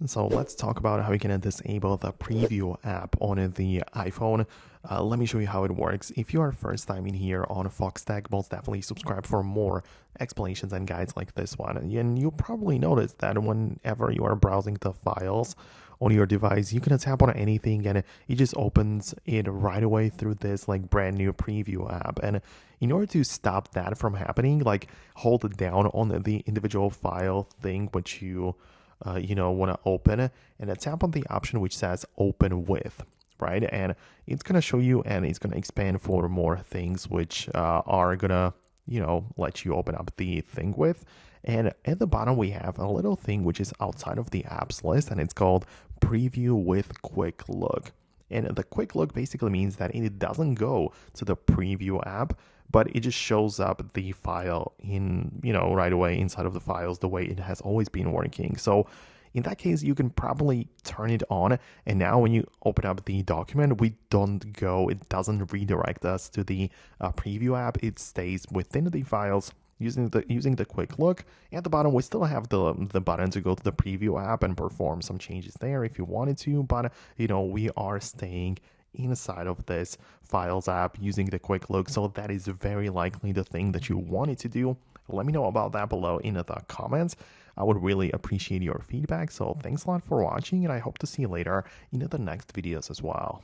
So let's talk about how you can disable the preview app on the iPhone. Let me show you how it works. If you are first time in here on Foxtecc, most definitely subscribe for more explanations and guides like this one. And you'll probably notice that whenever you are browsing the files on your device, you can tap on anything and it just opens it right away through this like brand new preview app. And in order to stop that from happening, like hold it down on the individual file thing which you want to open, and then tap on the option which says open with, right? And it's going to show you, and it's going to expand for more things which are going to let you open up the thing with. And at the bottom we have a little thing which is outside of the apps list, and it's called preview with quick look. And the quick look basically means that it doesn't go to the preview app, but it just shows up the file in, right away inside of the files the way it has always been working. So in that case, you can probably turn it on. And now when you open up the document, it doesn't redirect us to the preview app. It stays within the files using the quick look. At the bottom, we still have the button to go to the preview app and perform some changes there if you wanted to, but we are staying inside of this files app using the quick look, so that is very likely the thing that you wanted to do. Let me know about that below in the comments. I would really appreciate your feedback. So thanks a lot for watching, and I hope to see you later in the next videos as well.